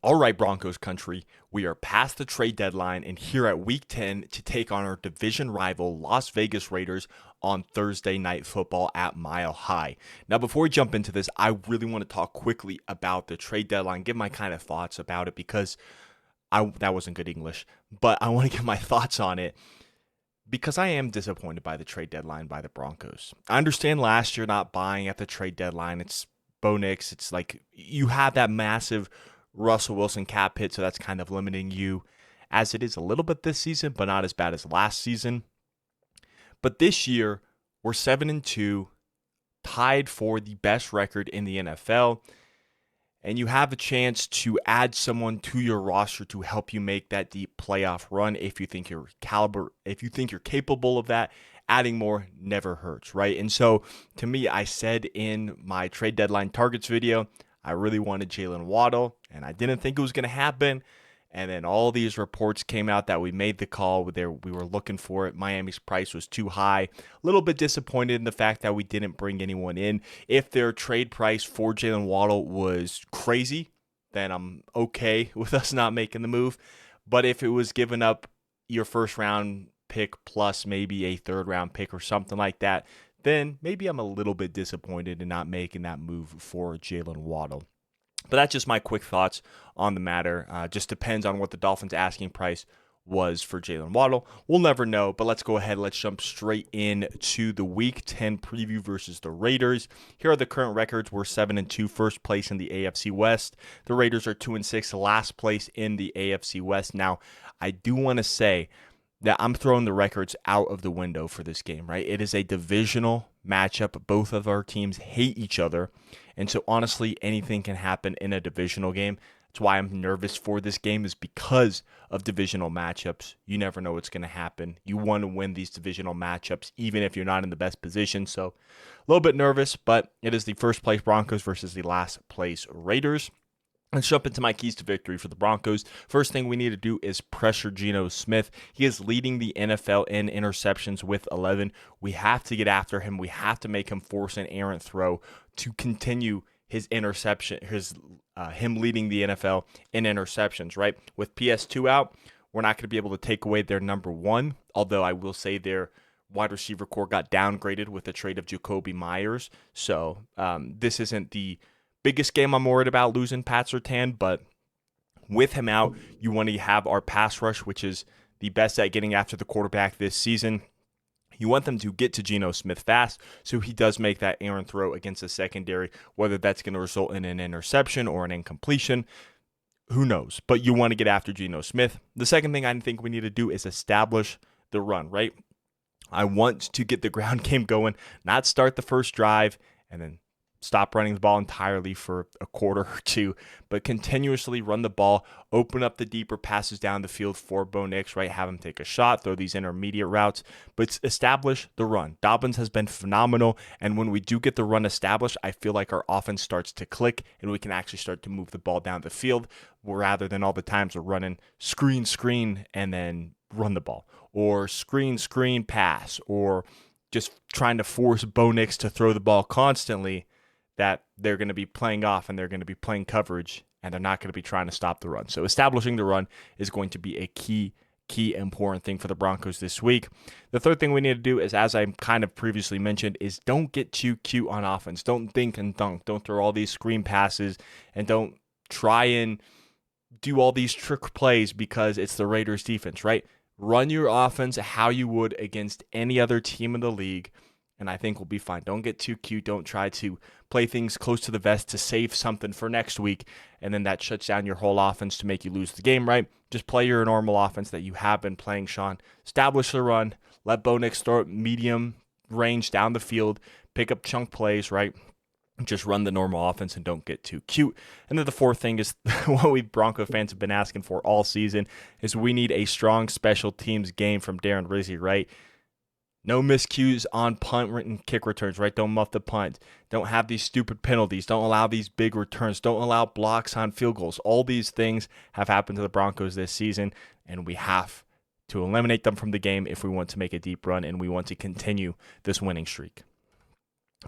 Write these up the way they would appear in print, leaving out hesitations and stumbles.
All right, Broncos country, we are past the trade deadline and here at week 10 to take on our division rival Las Vegas Raiders on Thursday Night Football at Mile High. Now, before we jump into this, I really want to talk quickly about the trade deadline, give my kind of thoughts about it because that wasn't good English, but I want to give my thoughts on it because I am disappointed by the trade deadline by the Broncos. I understand last year not buying at the trade deadline. It's Bo Nix. It's like you have that massive Russell Wilson cap hit, so that's kind of limiting you as it is a little bit this season, but not as bad as last season. But this year, we're 7-2, tied for the best record in the NFL, and you have a chance to add someone to your roster to help you make that deep playoff run if you think you're capable of that. Adding more never hurts, right? And so, to me, I said in my trade deadline targets video, I really wanted Jalen Waddle, and I didn't think it was going to happen. And then all these reports came out that we made the call. We were looking for it. Miami's price was too high. A little bit disappointed in the fact that we didn't bring anyone in. If their trade price for Jalen Waddle was crazy, then I'm okay with us not making the move. But if it was giving up your first round pick plus maybe a third round pick or something like that, then maybe I'm a little bit disappointed in not making that move for Jalen Waddle. But that's just my quick thoughts on the matter. Just depends on what the Dolphins' asking price was for Jalen Waddle. We'll never know, but let's go ahead. Let's jump straight into the Week 10 preview versus the Raiders. Here are the current records. We're 7-2, first place in the AFC West. The Raiders are 2-6, last place in the AFC West. Now, I do want to say that I'm throwing the records out of the window for this game, right? It is a divisional matchup. Both of our teams hate each other. And so honestly, anything can happen in a divisional game. That's why I'm nervous for this game, is because of divisional matchups. You never know what's going to happen. You want to win these divisional matchups, even if you're not in the best position. So a little bit nervous, but it is the first place Broncos versus the last place Raiders. Let's jump into my keys to victory for the Broncos. First thing we need to do is pressure Geno Smith. He is leading the NFL in interceptions with 11. We have to get after him. We have to make him force an errant throw to continue his him leading the NFL in interceptions, right? With PS2 out, we're not going to be able to take away their number one, although I will say their wide receiver core got downgraded with the trade of Jacoby Myers. So this isn't the biggest game I'm worried about losing Pat Surtain, but with him out, you want to have our pass rush, which is the best at getting after the quarterback this season. You want them to get to Geno Smith fast so he does make that errant throw against the secondary, whether that's going to result in an interception or an incompletion. Who knows? But you want to get after Geno Smith. The second thing I think we need to do is establish the run, right? I want to get the ground game going, not start the first drive and then stop running the ball entirely for a quarter or two, but continuously run the ball, open up the deeper passes down the field for Bo Nix, right? Have him take a shot, throw these intermediate routes, but establish the run. Dobbins has been phenomenal, and when we do get the run established, I feel like our offense starts to click, and we can actually start to move the ball down the field, rather than all the times we're running screen, and then run the ball, or screen, pass, or just trying to force Bo Nix to throw the ball constantly, that they're going to be playing off and they're going to be playing coverage and they're not going to be trying to stop the run. So establishing the run is going to be a key important thing for the Broncos this week. The third thing we need to do is, as I kind of previously mentioned, is don't get too cute on offense. Don't think and dunk. Don't throw all these screen passes and don't try and do all these trick plays because it's the Raiders defense, right? Run your offense how you would against any other team in the league, and I think we'll be fine. Don't get too cute. Don't try to play things close to the vest to save something for next week, and then that shuts down your whole offense to make you lose the game, right? Just play your normal offense that you have been playing, Sean. Establish the run. Let Bo Nix throw it medium range down the field. Pick up chunk plays, right? Just run the normal offense and don't get too cute. And then the fourth thing is what we Bronco fans have been asking for all season is we need a strong special teams game from Darren Rizzi, right? No miscues on punt and kick returns, right? Don't muff the punt. Don't have these stupid penalties. Don't allow these big returns. Don't allow blocks on field goals. All these things have happened to the Broncos this season, and we have to eliminate them from the game if we want to make a deep run and we want to continue this winning streak.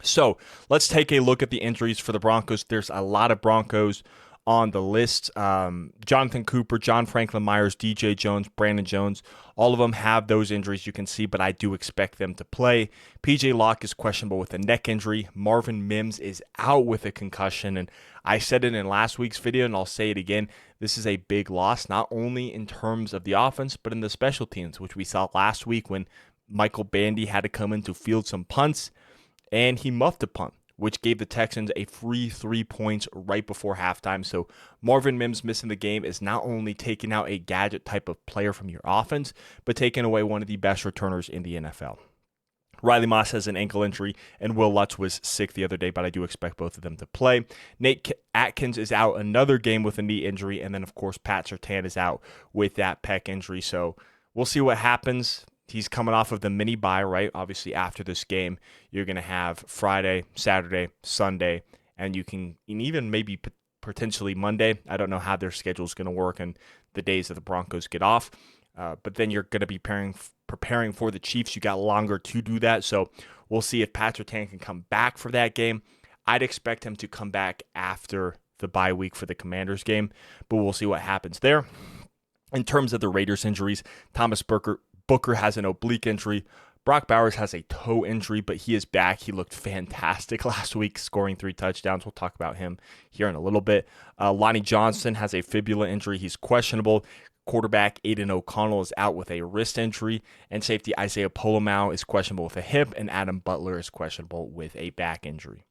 So let's take a look at the injuries for the Broncos. There's a lot of Broncos on the list. Jonathan Cooper, John Franklin Myers, DJ Jones, Brandon Jones, all of them have those injuries you can see, but I do expect them to play. PJ Locke is questionable with a neck injury. Marvin Mims is out with a concussion, and I said it in last week's video, and I'll say it again. This is a big loss, not only in terms of the offense, but in the special teams, which we saw last week when Michael Bandy had to come in to field some punts, and he muffed a punt, which gave the Texans a free 3 points right before halftime. So Marvin Mims missing the game is not only taking out a gadget type of player from your offense, but taking away one of the best returners in the NFL. Riley Moss has an ankle injury, and Will Lutz was sick the other day, but I do expect both of them to play. Nate Atkins is out another game with a knee injury, and then, of course, Pat Surtain is out with that pec injury. So we'll see what happens. He's coming off of the mini bye, right? Obviously, after this game, you're going to have Friday, Saturday, Sunday, and you can even maybe potentially Monday. I don't know how their schedule is going to work and the days that the Broncos get off. But then you're going to be preparing for the Chiefs. You got longer to do that. So we'll see if Pat Surtain can come back for that game. I'd expect him to come back after the bye week for the Commanders game, but we'll see what happens there. In terms of the Raiders injuries, Thomas Booker has an oblique injury. Brock Bowers has a toe injury, but he is back. He looked fantastic last week, scoring 3 touchdowns. We'll talk about him here in a little bit. Lonnie Johnson has a fibula injury. He's questionable. Quarterback Aiden O'Connell is out with a wrist injury, and safety Isaiah Polomau is questionable with a hip, and Adam Butler is questionable with a back injury.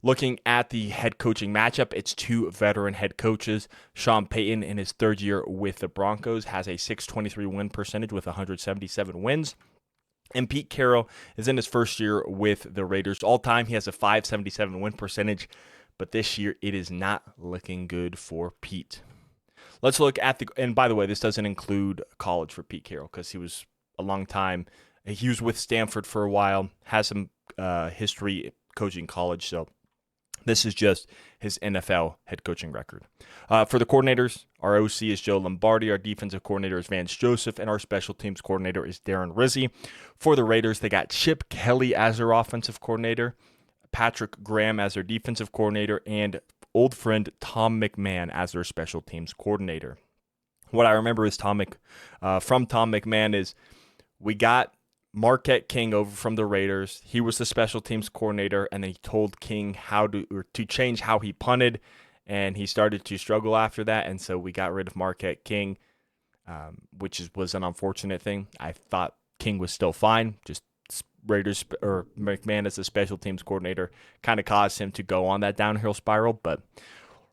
Looking at the head coaching matchup, it's 2 veteran head coaches. Sean Payton, in his 3rd year with the Broncos, has a .623 win percentage with 177 wins. And Pete Carroll is in his 1st year with the Raiders. All time, he has a .577 win percentage, but this year it is not looking good for Pete. Let's look at and by the way, this doesn't include college for Pete Carroll because he was a long time. He was with Stanford for a while, has some history coaching college, so this is just his NFL head coaching record. For the coordinators, our OC is Joe Lombardi, our defensive coordinator is Vance Joseph, and our special teams coordinator is Darren Rizzi. For the Raiders, they got Chip Kelly as their offensive coordinator, Patrick Graham as their defensive coordinator, and old friend Tom McMahon as their special teams coordinator. What I remember is from Tom McMahon is we got Marquette King over from the Raiders. He was the special teams coordinator, and then he told King to change how he punted, and he started to struggle after that, and so we got rid of Marquette King, which was an unfortunate thing. I thought King was still fine, just Raiders or McMahon as a special teams coordinator kind of caused him to go on that downhill spiral, but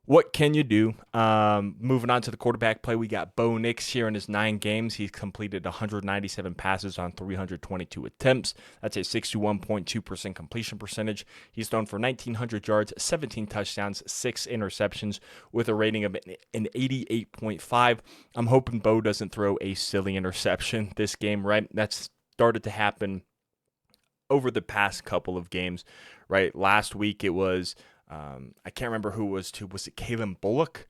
what can you do? Moving on to the quarterback play, we got Bo Nix here in his 9 games. He's completed 197 passes on 322 attempts. That's a 61.2% completion percentage. He's thrown for 1,900 yards, 17 touchdowns, 6 interceptions with a rating of an 88.5. I'm hoping Bo doesn't throw a silly interception this game, right? That's started to happen over the past couple of games, right? Last week it was I can't remember who was it Kalen Bullock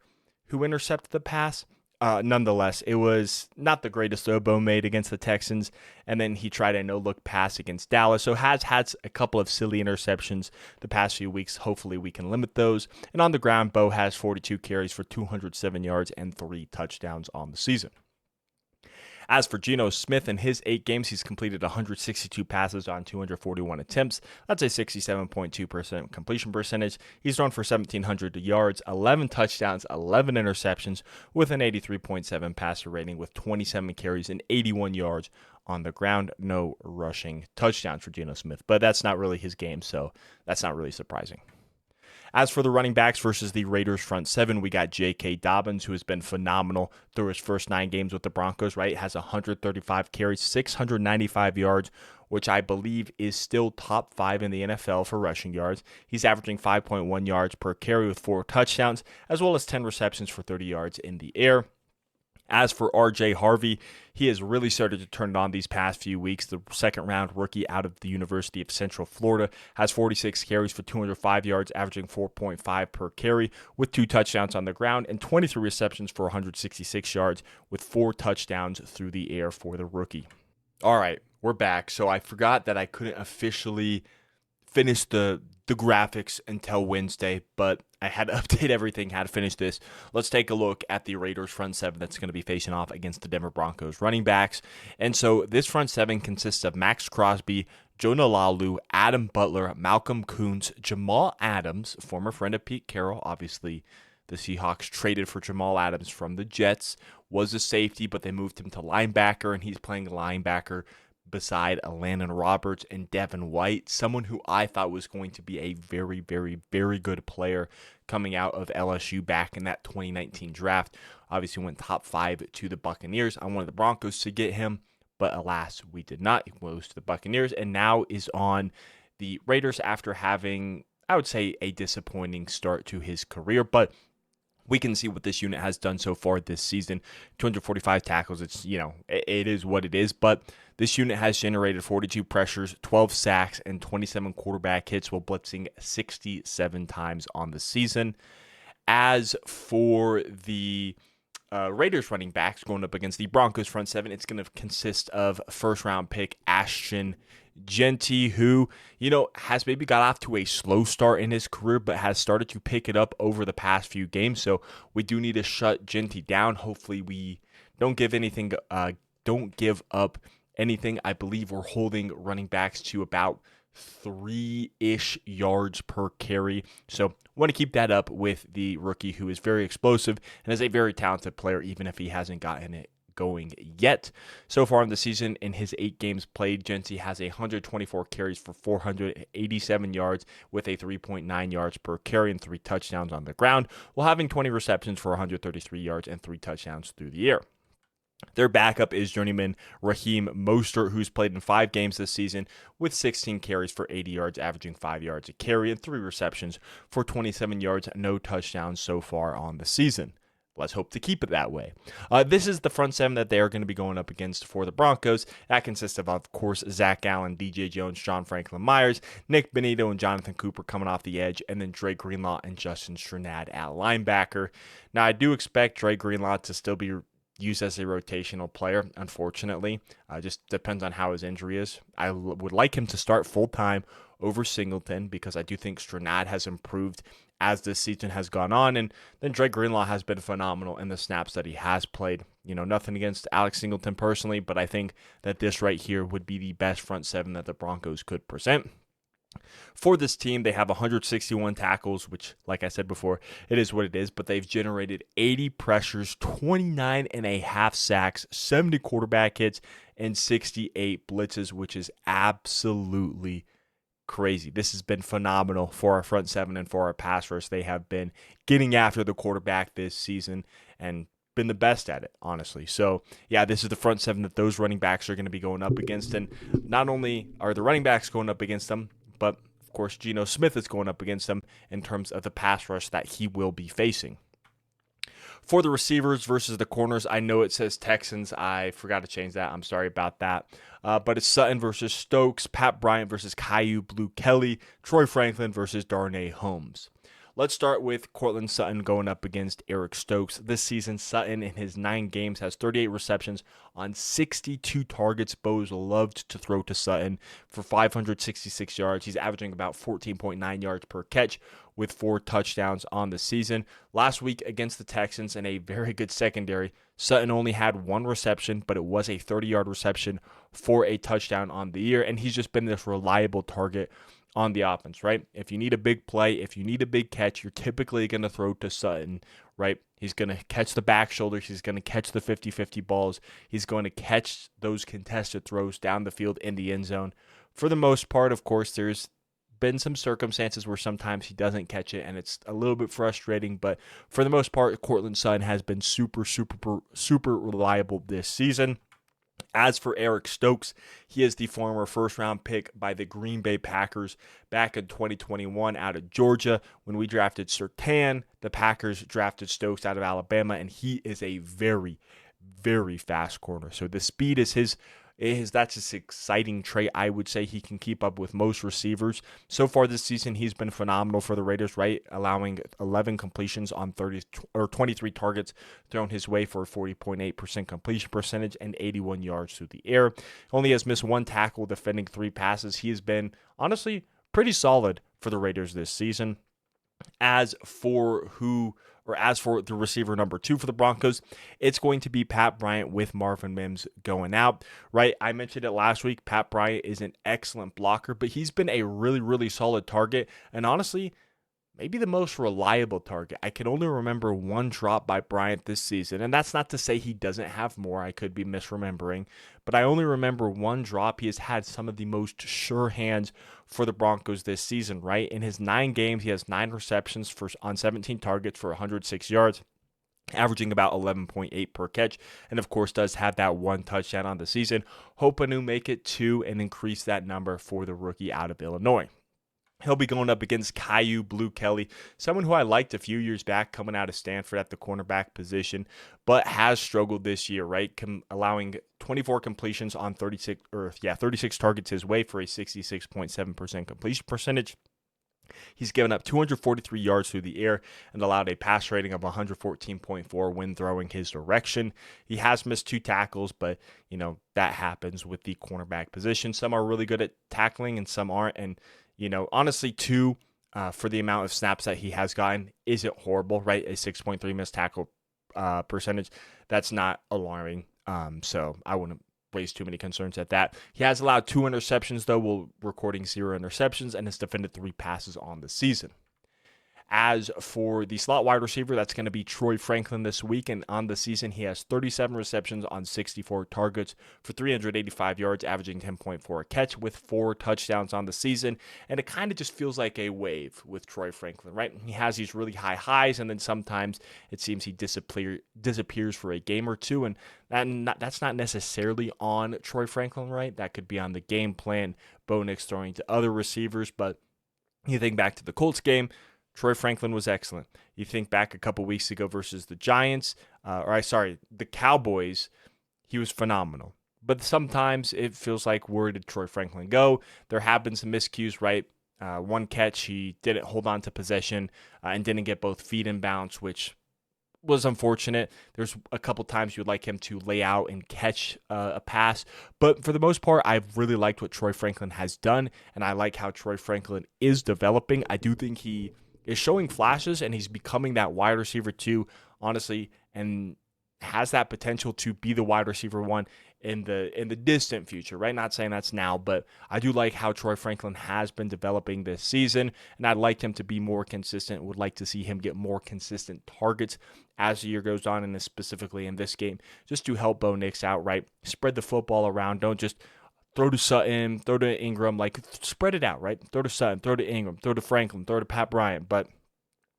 who intercepted the pass? Nonetheless, it was not the greatest throw Bo made against the Texans, and then he tried a no-look pass against Dallas, so has had a couple of silly interceptions the past few weeks. Hopefully we can limit those. And on the ground, Bo has 42 carries for 207 yards and 3 touchdowns on the season. As for Geno Smith, in his 8 games, he's completed 162 passes on 241 attempts. That's a 67.2% completion percentage. He's thrown for 1,700 yards, 11 touchdowns, 11 interceptions, with an 83.7 passer rating with 27 carries and 81 yards on the ground. No rushing touchdowns for Geno Smith, but that's not really his game, so that's not really surprising. As for the running backs versus the Raiders front 7, we got J.K. Dobbins, who has been phenomenal through his first 9 games with the Broncos, right? Has 135 carries, 695 yards, which I believe is still top 5 in the NFL for rushing yards. He's averaging 5.1 yards per carry with 4 touchdowns, as well as 10 receptions for 30 yards in the air. As for R.J. Harvey, he has really started to turn it on these past few weeks. The second-round rookie out of the University of Central Florida has 46 carries for 205 yards, averaging 4.5 per carry, with 2 touchdowns on the ground and 23 receptions for 166 yards, with 4 touchdowns through the air for the rookie. All right, we're back. So I forgot that I couldn't officially finish the the graphics until Wednesday, but I had to update everything, had to finish this. Let's take a look at the Raiders front seven that's going to be facing off against the Denver Broncos running backs. And so this front seven consists of Max Crosby, Jonah Lalu, Adam Butler, Malcolm Koonce, Jamal Adams, former friend of Pete Carroll. Obviously, the Seahawks traded for Jamal Adams from the Jets, was a safety, but they moved him to linebacker, and he's playing linebacker beside Landon Roberts and Devin White, someone who I thought was going to be a very, very, very good player coming out of LSU back in that 2019 draft. Obviously went top 5 to the Buccaneers. I wanted the Broncos to get him, but alas, we did not. He goes to the Buccaneers and now is on the Raiders after having, I would say, a disappointing start to his career, but we can see what this unit has done so far this season. 245 tackles. It's, it is what it is. But this unit has generated 42 pressures, 12 sacks, and 27 quarterback hits while blitzing 67 times on the season. As for the Raiders running backs going up against the Broncos front seven, it's going to consist of first-round pick Ashton Jeanty, who, has maybe got off to a slow start in his career, but has started to pick it up over the past few games. So we do need to shut Jeanty down. Hopefully we don't give up anything. I believe we're holding running backs to about 3-ish yards per carry. So want to keep that up with the rookie, who is very explosive and is a very talented player, even if he hasn't gotten it going yet. So far in the season, in his 8 games played, Jeanty has 124 carries for 487 yards with a 3.9 yards per carry and 3 touchdowns on the ground, while having 20 receptions for 133 yards and 3 touchdowns through the air. Their backup is journeyman Raheem Mostert, who's played in 5 games this season with 16 carries for 80 yards, averaging 5 yards a carry and 3 receptions for 27 yards, no touchdowns so far on the season. Let's hope to keep it that way. This is the front seven that they are going to be going up against for the Broncos. That consists of course, Zach Allen, DJ Jones, John Franklin Myers, Nick Benito, and Jonathan Cooper coming off the edge, and then Dre Greenlaw and Justin Strnad at linebacker. Now, I do expect Dre Greenlaw to still be used as a rotational player, unfortunately. Just depends on how his injury is. I would like him to start full-time over Singleton because I do think Strnad has improved as this season has gone on, and then Dre Greenlaw has been phenomenal in the snaps that he has played. Nothing against Alex Singleton personally, but I think that this right here would be the best front seven that the Broncos could present. For this team, they have 161 tackles, which, like I said before, it is what it is, but they've generated 80 pressures, 29 and a half sacks, 70 quarterback hits, and 68 blitzes, which is absolutely crazy. This has been phenomenal for our front seven and for our pass rush. They have been getting after the quarterback this season and been the best at it, honestly. So, yeah, this is the front seven that those running backs are going to be going up against. And not only are the running backs going up against them, but, of course, Geno Smith is going up against them in terms of the pass rush that he will be facing. For the receivers versus the corners, I know it says Texans. I forgot to change that. I'm sorry about that. But it's Sutton versus Stokes, Pat Bryant versus Caillou Blue Kelly, Troy Franklin versus Darnay Holmes. Let's start with Courtland Sutton going up against Eric Stokes. This season, Sutton in his 9 games has 38 receptions on 62 targets. Bo's loved to throw to Sutton for 566 yards. He's averaging about 14.9 yards per catch with 4 touchdowns on the season. Last week against the Texans in a very good secondary, Sutton only had 1 reception, but it was a 30-yard reception for a touchdown on the year, and he's just been this reliable target on the offense, right? If you need a big play, if you need a big catch, you're typically going to throw to Sutton, right? He's going to catch the back shoulders. He's going to catch the 50-50 balls. He's going to catch those contested throws down the field in the end zone. For the most part, of course, there's been some circumstances where sometimes he doesn't catch it, and it's a little bit frustrating, but for the most part, Courtland Sutton has been super reliable this season. As for Eric Stokes, he is the former first-round pick by the Green Bay Packers back in 2021 out of Georgia. When we drafted Surtain, the Packers drafted Stokes out of Alabama, and he is a very, very fast corner. So the speed is that's his exciting trait. I would say he can keep up with most receivers. So far this season, he's been phenomenal for the Raiders, right? Allowing 11 completions on 23 targets thrown his way for a 40.8% completion percentage and 81 yards through the air. Only has missed 1 tackle defending 3 passes. He has been, honestly, pretty solid for the Raiders this season. As for the receiver number 2 for the Broncos, it's going to be Pat Bryant with Marvin Mims going out, right? I mentioned it last week. Pat Bryant is an excellent blocker, but he's been a really, really solid target. And honestly, maybe the most reliable target. I can only remember one drop by Bryant this season, and that's not to say he doesn't have more. I could be misremembering, but I only remember one drop. He has had some of the most sure hands for the Broncos this season, right? In his 9 games, he has 9 receptions on 17 targets for 106 yards, averaging about 11.8 per catch, and of course does have that 1 touchdown on the season. Hoping to make it 2 and increase that number for the rookie out of Illinois. He'll be going up against Caillou Blue Kelly, someone who I liked a few years back coming out of Stanford at the cornerback position, but has struggled this year, right? Allowing 24 completions on 36 targets his way for a 66.7% completion percentage. He's given up 243 yards through the air and allowed a pass rating of 114.4 when throwing his direction. He has missed 2 tackles, but that happens with the cornerback position. Some are really good at tackling and some aren't, and honestly, 2 for the amount of snaps that he has gotten isn't horrible, right? A 6.3 missed tackle percentage. That's not alarming. So I wouldn't raise too many concerns at that. He has allowed 2 interceptions, though, while recording 0 interceptions, and has defended 3 passes on the season. As for the slot wide receiver, that's going to be Troy Franklin this week. And on the season, he has 37 receptions on 64 targets for 385 yards, averaging 10.4 a catch with 4 touchdowns on the season. And it kind of just feels like a wave with Troy Franklin, right? He has these really high highs, and then sometimes it seems he disappears for a game or two. And that's not necessarily on Troy Franklin, right? That could be on the game plan, Bo Nix throwing to other receivers. But you think back to the Colts game, Troy Franklin was excellent. You think back a couple weeks ago versus the the Cowboys, he was phenomenal. But sometimes it feels like, where did Troy Franklin go? There have been some miscues, right? 1 catch, he didn't hold on to possession and didn't get both feet in bounds, which was unfortunate. There's a couple times you would like him to lay out and catch a pass. But for the most part, I've really liked what Troy Franklin has done, and I like how Troy Franklin is developing. I do think he is showing flashes, and he's becoming that wide receiver 2, honestly, and has that potential to be the wide receiver 1 in the distant future, right? Not saying that's now, but I do like how Troy Franklin has been developing this season, and I'd like him to be more consistent. Would like to see him get more consistent targets as the year goes on, and specifically in this game, just to help Bo Nix out, right? Spread the football around. Don't just throw to Sutton, throw to Ingram, spread it out, right? Throw to Sutton, throw to Ingram, throw to Franklin, throw to Pat Bryant. But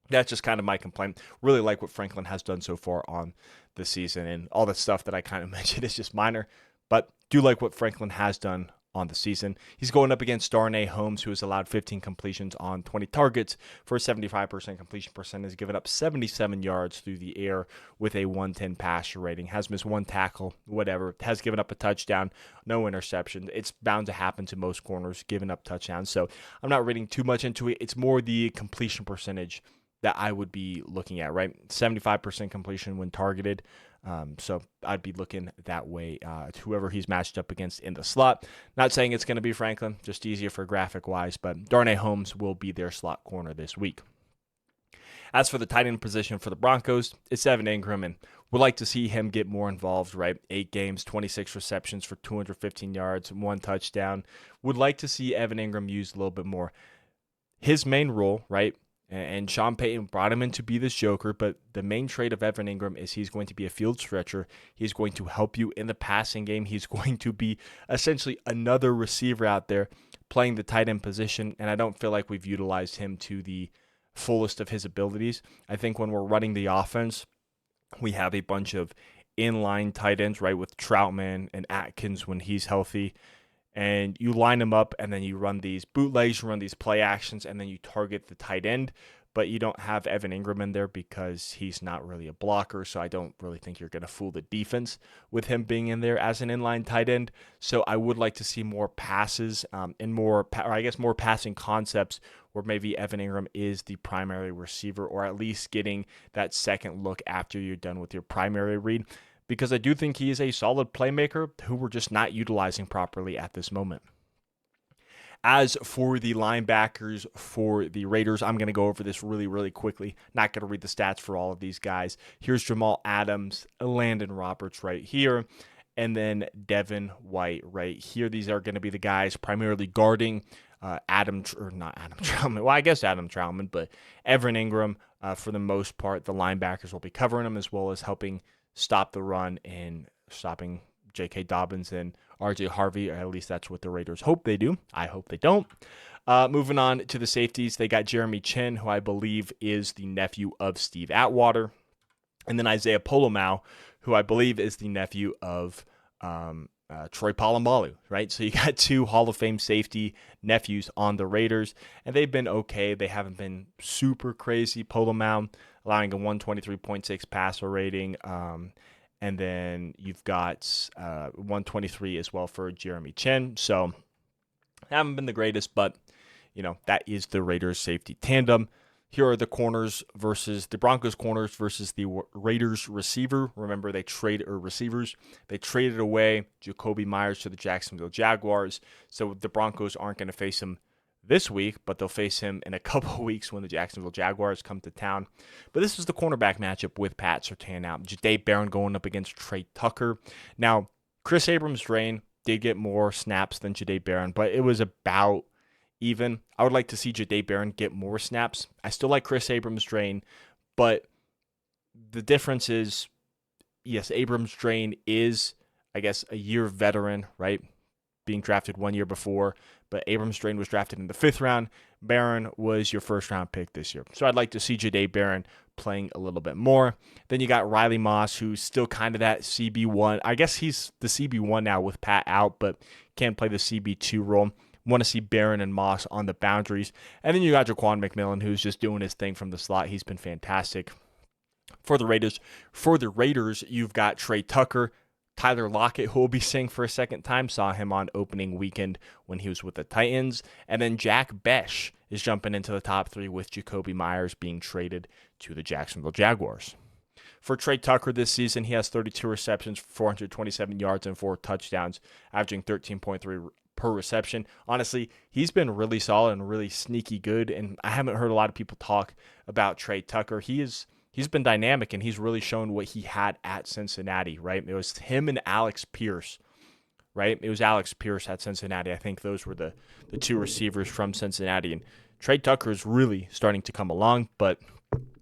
that's just kind of my complaint. Really like what Franklin has done so far on the season, and all the stuff that I kind of mentioned is just minor, but do like what Franklin has done on the season. He's going up against Darnay Holmes, who has allowed 15 completions on 20 targets for a 75% completion percentage, given up 77 yards through the air with a 110 passer rating, has missed 1 tackle, whatever, has given up a touchdown, no interception. It's bound to happen to most corners, giving up touchdowns. So I'm not reading too much into it. It's more the completion percentage that I would be looking at, right? 75% completion when targeted. So I'd be looking that way to whoever he's matched up against in the slot. Not saying it's going to be Franklin, just easier for graphic-wise, but Darnay Holmes will be their slot corner this week. As for the tight end position for the Broncos, it's Evan Ingram, and would like to see him get more involved, right? 8 games, 26 receptions for 215 yards, 1 touchdown. Would like to see Evan Ingram used a little bit more. His main role, right? And Sean Payton brought him in to be this joker, but the main trait of Evan Ingram is he's going to be a field stretcher. He's going to help you in the passing game. He's going to be essentially another receiver out there playing the tight end position, and I don't feel like we've utilized him to the fullest of his abilities. I think when we're running the offense, we have a bunch of inline tight ends, right, with Troutman and Atkins when he's healthy. And you line them up, and then you run these bootlegs, you run these play actions, and then you target the tight end. But you don't have Evan Ingram in there because he's not really a blocker, so I don't really think you're going to fool the defense with him being in there as an inline tight end. So I would like to see more passes and more passing concepts where maybe Evan Ingram is the primary receiver, or at least getting that second look after you're done with your primary read, because I do think he is a solid playmaker who we're just not utilizing properly at this moment. As for the linebackers for the Raiders, I'm going to go over this really, really quickly. Not going to read the stats for all of these guys. Here's Jamal Adams, Landon Roberts right here, and then Devin White right here. These are going to be the guys primarily guarding Adam Troutman. Well, I guess Adam Troutman, but Evan Ingram for the most part. The linebackers will be covering them as well as helping stop the run and stopping J.K. Dobbins and R.J. Harvey, or at least that's what the Raiders hope they do. I hope they don't. Moving on to the safeties, they got Jeremy Chin, who I believe is the nephew of Steve Atwater, and then Isaiah Polomau, who I believe is the nephew of Troy Polamalu, right? So you got two Hall of Fame safety nephews on the Raiders, and they've been okay. They haven't been super crazy. Polomau allowing a 123.6 passer rating, and then you've got 123 as well for Jeremy Chin. So haven't been the greatest, but that is the Raiders safety tandem. Here are the corners versus the Broncos corners versus the Raiders receiver. Remember, receivers. They traded away Jacoby Myers to the Jacksonville Jaguars. So the Broncos aren't going to face him this week, but they'll face him in a couple of weeks when the Jacksonville Jaguars come to town. But this is the cornerback matchup with Pat Surtain out. Jahdae Barron going up against Trey Tucker. Now, Chris Abrams-Draine did get more snaps than Jahdae Barron, but it was about even. I would like to see Jahdae Barron get more snaps. I still like Chris Abrams-Draine, but the difference is, yes, Abrams-Draine is, I guess, a year veteran, right? Being drafted 1 year before, but Abrams-Draine was drafted in the 5th round. Barron was your first-round pick this year. So I'd like to see Jahdae Barron playing a little bit more. Then you got Riley Moss, who's still kind of that CB1. I guess he's the CB1 now with Pat out, but can't play the CB2 role. Want to see Barron and Moss on the boundaries. And then you got Jaquan McMillan, who's just doing his thing from the slot. He's been fantastic. For the Raiders, you've got Trey Tucker, Tyler Lockett, who will be seeing for a second time. Saw him on opening weekend when he was with the Titans. And then Jack Besh is jumping into the top 3 with Jacoby Myers being traded to the Jacksonville Jaguars. For Trey Tucker this season, he has 32 receptions, 427 yards, and 4 touchdowns, averaging 13.3 per reception. Honestly, he's been really solid and really sneaky good, and I haven't heard a lot of people talk about Trey Tucker. He's been dynamic, and he's really shown what he had at Cincinnati, right? It was him and Alex Pierce, right? It was Alex Pierce at Cincinnati. I think those were the two receivers from Cincinnati, and Trey Tucker is really starting to come along, but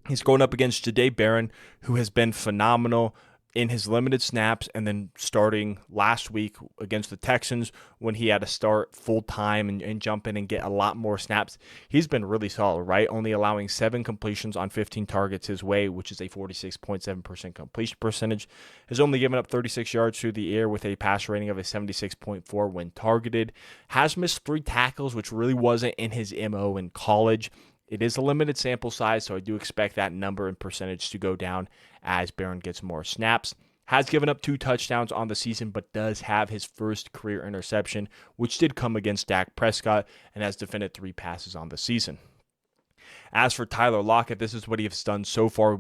he's going up against Jahdae Barron, who has been phenomenal in his limited snaps, and then starting last week against the Texans when he had to start full-time and jump in and get a lot more snaps. He's been really solid, right? Only allowing 7 completions on 15 targets his way, which is a 46.7% completion percentage. Has only given up 36 yards through the air with a passer rating of a 76.4 when targeted. Has missed 3 tackles, which really wasn't in his MO in college. It is a limited sample size, so I do expect that number and percentage to go down as Barron gets more snaps. Has given up 2 touchdowns on the season, but does have his first career interception, which did come against Dak Prescott, and has defended 3 passes on the season. As for Tyler Lockett, this is what he has done so far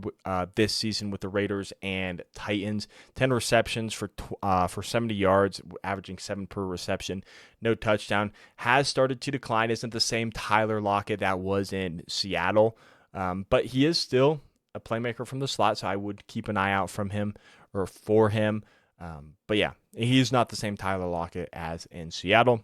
this season with the Raiders and Titans. 10 receptions for 70 yards, averaging 7 per reception. No touchdown. Has started to decline. Isn't the same Tyler Lockett that was in Seattle. But he is still a playmaker from the slot, so I would keep an eye out from him or for him. But yeah, he's not the same Tyler Lockett as in Seattle.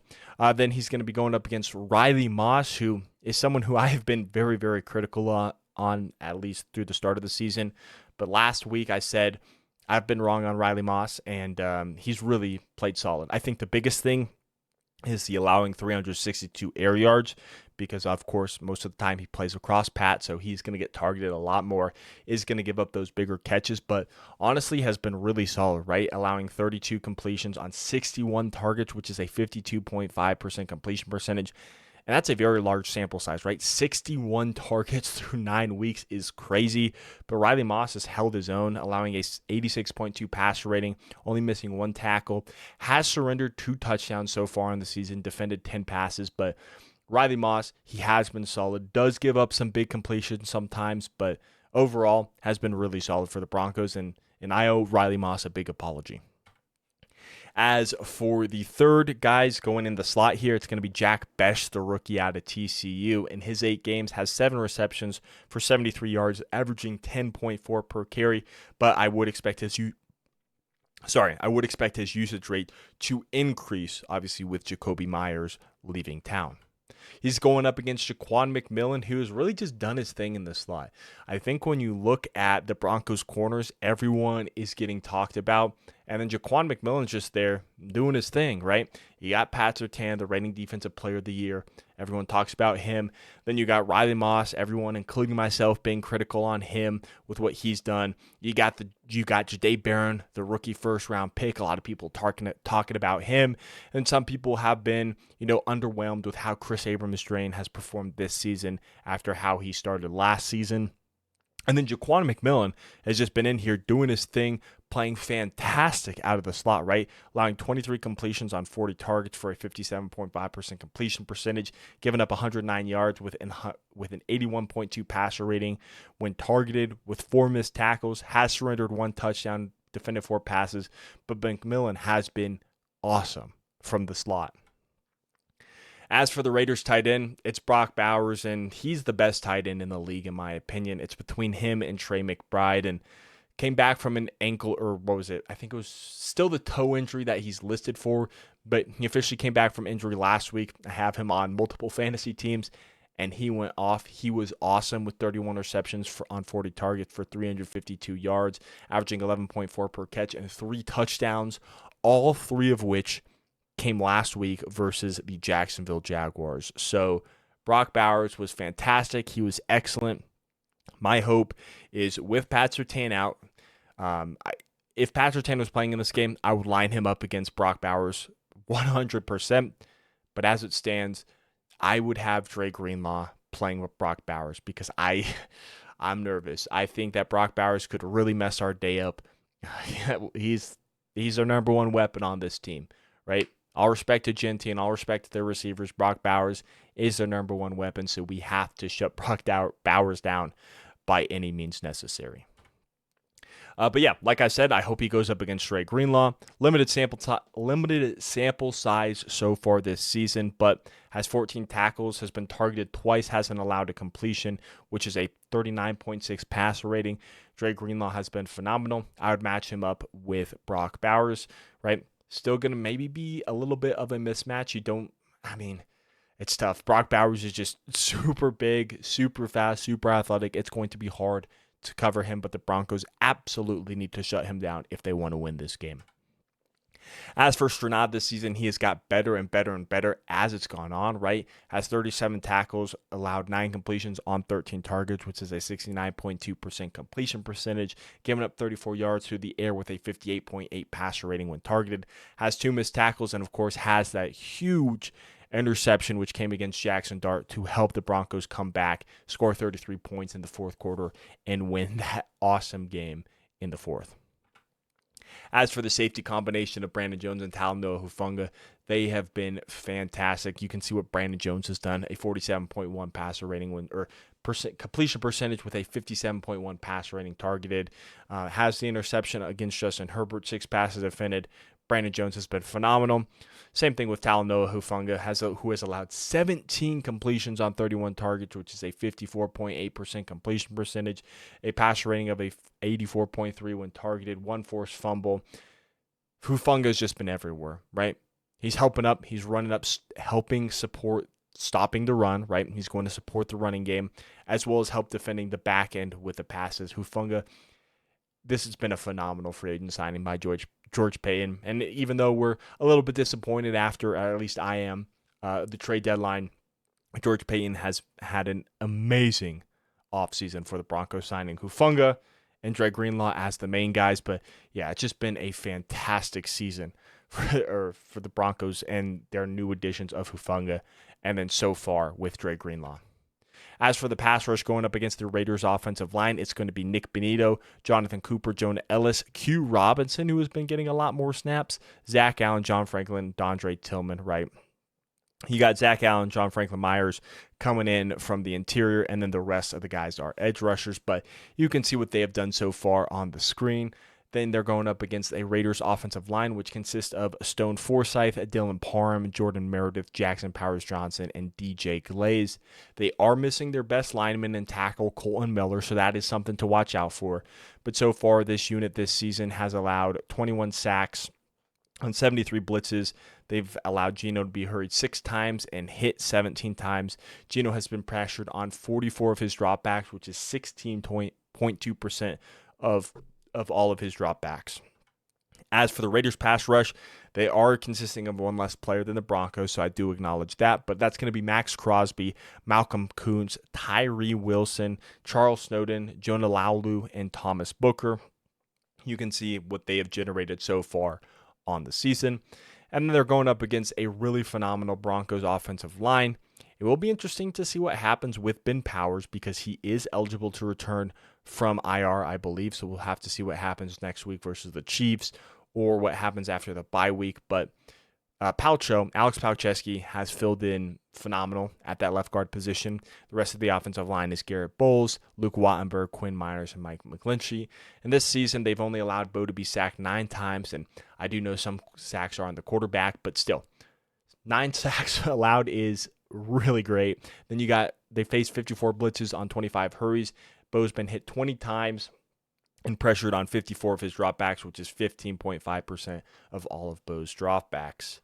Then he's going to be going up against Riley Moss, who is someone who I have been very, very critical on at least through the start of the season. But last week I said I've been wrong on Riley Moss, and he's really played solid. I think the biggest thing is the allowing 362 air yards, because of course most of the time he plays across Pat, so he's going to get targeted a lot more, is going to give up those bigger catches, but honestly has been really solid, right? Allowing 32 completions on 61 targets, which is a 52.5% completion percentage. And that's a very large sample size, right? 61 targets through 9 weeks is crazy. But Riley Moss has held his own, allowing a 86.2 passer rating, only missing 1 tackle. Has surrendered 2 touchdowns so far in the season, defended 10 passes. But Riley Moss, he has been solid. Does give up some big completions sometimes, but overall has been really solid for the Broncos. And I owe Riley Moss a big apology. As for the third guys going in the slot here, it's going to be Jack Bech, the rookie out of TCU. In his 8 games, has 7 receptions for 73 yards, averaging 10.4 per carry. But I would expect his usage rate to increase, obviously, with Jacoby Myers leaving town. He's going up against Jaquan McMillan, who has really just done his thing in the slot. I think when you look at the Broncos corners, everyone is getting talked about. And then Jaquan McMillan's just there doing his thing, right? You got Pat Surtain, the reigning defensive player of the year. Everyone talks about him. Then you got Riley Moss, everyone, including myself, being critical on him with what he's done. You got Jahdae Barron, the rookie first-round pick. A lot of people talking about him. And some people have been, underwhelmed with how Chris Abrams-Draine has performed this season after how he started last season. And then Jaquan McMillan has just been in here doing his thing, playing fantastic out of the slot, right? Allowing 23 completions on 40 targets for a 57.5% completion percentage, giving up 109 yards with an 81.2 passer rating when targeted, with 4 missed tackles, has surrendered 1 touchdown, defended 4 passes, but McMillan has been awesome from the slot. As for the Raiders tight end, it's Brock Bowers, and he's the best tight end in the league, in my opinion. It's between him and Trey McBride, and came back from an ankle, or what was it? I think it was still the toe injury that he's listed for, but he officially came back from injury last week. I have him on multiple fantasy teams, and he went off. He was awesome with 31 receptions on 40 targets for 352 yards, averaging 11.4 per catch, and 3 touchdowns, all 3 of which came last week versus the Jacksonville Jaguars. So Brock Bowers was fantastic. He was excellent. My hope is with Pat Surtain out, if Pat Surtain was playing in this game, I would line him up against Brock Bowers 100%. But as it stands, I would have Dre Greenlaw playing with Brock Bowers because I'm nervous. I think that Brock Bowers could really mess our day up. He's our number 1 weapon on this team, right? All respect to Genty and all respect to their receivers. Brock Bowers is their number 1 weapon, so we have to shut Brock Bowers down by any means necessary. But yeah, like I said, I hope he goes up against Dre Greenlaw. Limited sample size so far this season, but has 14 tackles, has been targeted twice, hasn't allowed a completion, which is a 39.6 passer rating. Dre Greenlaw has been phenomenal. I would match him up with Brock Bowers, right? Still going to maybe be a little bit of a mismatch. It's tough. Brock Bowers is just super big, super fast, super athletic. It's going to be hard to cover him, but the Broncos absolutely need to shut him down if they want to win this game. As for Stranad this season, he has got better and better and better as it's gone on, right? Has 37 tackles, allowed 9 completions on 13 targets, which is a 69.2% completion percentage, giving up 34 yards through the air with a 58.8 passer rating when targeted. Has 2 missed tackles, and of course has that huge interception which came against Jackson Dart to help the Broncos come back, score 33 points in the 4th quarter, and win that awesome game in the 4th. As for the safety combination of Brandon Jones and Talanoa Hufanga, they have been fantastic. You can see what Brandon Jones has done, a 47.1 passer rating completion percentage with a 57.1 passer rating targeted. Has the interception against Justin Herbert, 6 passes defended. Brandon Jones has been phenomenal. Same thing with Talanoa Hufanga, who has allowed 17 completions on 31 targets, which is a 54.8% completion percentage, a passer rating of a 84.3 when targeted, 1 forced fumble. Hufanga has just been everywhere, right? He's helping up, he's running up, helping support stopping the run, right? He's going to support the running game, as well as help defending the back end with the passes. Hufanga, this has been a phenomenal free agent signing by George Paton. And even though we're a little bit disappointed after, at least I am, the trade deadline, George Paton has had an amazing offseason for the Broncos, signing Hufanga and Dre Greenlaw as the main guys. But yeah, it's just been a fantastic season for the Broncos and their new additions of Hufanga, and then so far with Dre Greenlaw. As for the pass rush going up against the Raiders' offensive line, it's going to be Nick Benito, Jonathan Cooper, Jonah Ellis, Q Robinson, who has been getting a lot more snaps, Zach Allen, John Franklin, Dondre Tillman, right? You got Zach Allen, John Franklin Myers coming in from the interior, and then the rest of the guys are edge rushers, but you can see what they have done so far on the screen. Then they're going up against a Raiders offensive line, which consists of Stone Forsythe, Dylan Parham, Jordan Meredith, Jackson Powers Johnson, and DJ Glaze. They are missing their best lineman and tackle, Colton Miller, so that is something to watch out for. But so far, this unit this season has allowed 21 sacks on 73 blitzes. They've allowed Geno to be hurried 6 times and hit 17 times. Geno has been pressured on 44 of his dropbacks, which is 16.2% of all of his dropbacks. As for the Raiders pass rush, they are consisting of one less player than the Broncos, so I do acknowledge that. But that's going to be Max Crosby, Malcolm Koonce, Tyree Wilson, Charles Snowden, Jonah Laulu, and Thomas Booker. You can see what they have generated so far on the season. And then they're going up against a really phenomenal Broncos offensive line. It will be interesting to see what happens with Ben Powers because he is eligible to return from IR, I believe. So we'll have to see what happens next week versus the Chiefs or what happens after the bye week. But Alex Palczewski has filled in phenomenal at that left guard position. The rest of the offensive line is Garrett Bowles, Luke Wattenberg, Quinn Miners, and Mike McGlinchey. And this season, they've only allowed Bo to be sacked 9 times, and I do know some sacks are on the quarterback, but still, 9 sacks allowed is really great. Then they faced 54 blitzes on 25 hurries. Bo's been hit 20 times and pressured on 54 of his dropbacks, which is 15.5% of all of Bo's dropbacks.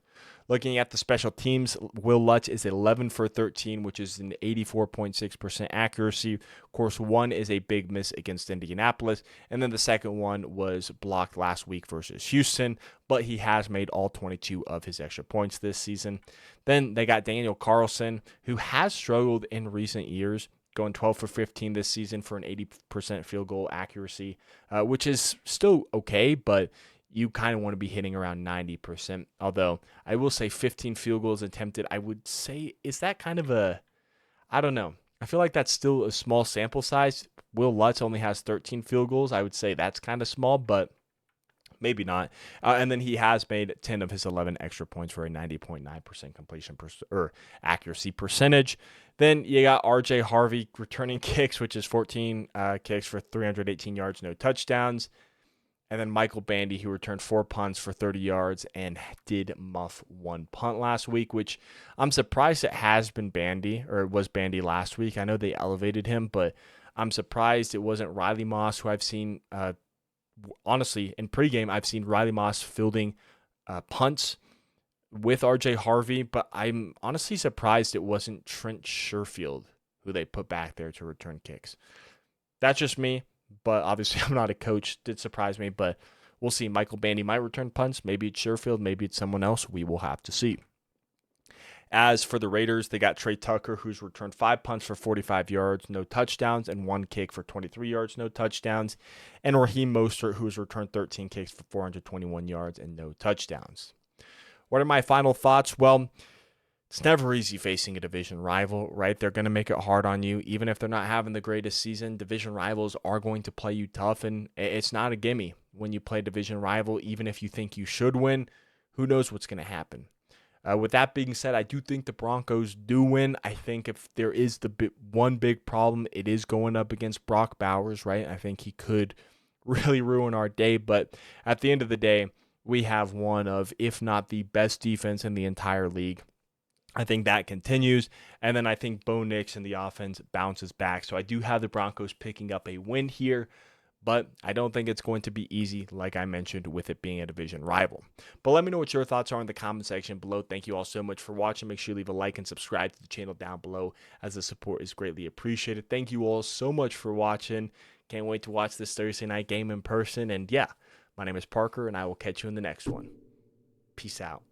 Looking at the special teams, Will Lutz is 11 for 13, which is an 84.6% accuracy. Of course, one is a big miss against Indianapolis, and then the second one was blocked last week versus Houston, but he has made all 22 of his extra points this season. Then they got Daniel Carlson, who has struggled in recent years, going 12 for 15 this season for an 80% field goal accuracy, which is still okay, but you kind of want to be hitting around 90%. Although I will say 15 field goals attempted, I would say, is that kind of I don't know. I feel like that's still a small sample size. Will Lutz only has 13 field goals. I would say that's kind of small, but maybe not. And then he has made 10 of his 11 extra points for a 90.9% completion or accuracy percentage. Then you got RJ Harvey returning kicks, which is 14 kicks for 318 yards, no touchdowns. And then Michael Bandy, who returned 4 punts for 30 yards and did muff 1 punt last week, which I'm surprised it has been Bandy, or it was Bandy last week. I know they elevated him, but I'm surprised it wasn't Riley Moss, who I've seen, honestly, in pregame, I've seen Riley Moss fielding punts with RJ Harvey, but I'm honestly surprised it wasn't Trent Sherfield, who they put back there to return kicks. That's just me. But obviously, I'm not a coach. Did surprise me, but we'll see. Michael Bandy might return punts. Maybe it's Sherfield. Maybe it's someone else. We will have to see. As for the Raiders, they got Trey Tucker, who's returned 5 punts for 45 yards, no touchdowns, and 1 kick for 23 yards, no touchdowns. And Raheem Mostert, who's returned 13 kicks for 421 yards and no touchdowns. What are my final thoughts? Well, it's never easy facing a division rival, right? They're going to make it hard on you. Even if they're not having the greatest season, division rivals are going to play you tough, and it's not a gimme when you play a division rival. Even if you think you should win, who knows what's going to happen. With that being said, I do think the Broncos do win. I think if there is one big problem, it is going up against Brock Bowers, right? I think he could really ruin our day, but at the end of the day, we have one of, if not the best defense in the entire league. I think that continues, and then I think Bo Nix and the offense bounces back. So I do have the Broncos picking up a win here, but I don't think it's going to be easy, like I mentioned, with it being a division rival. But let me know what your thoughts are in the comment section below. Thank you all so much for watching. Make sure you leave a like and subscribe to the channel down below, as the support is greatly appreciated. Thank you all so much for watching. Can't wait to watch this Thursday night game in person. And yeah, my name is Parker, and I will catch you in the next one. Peace out.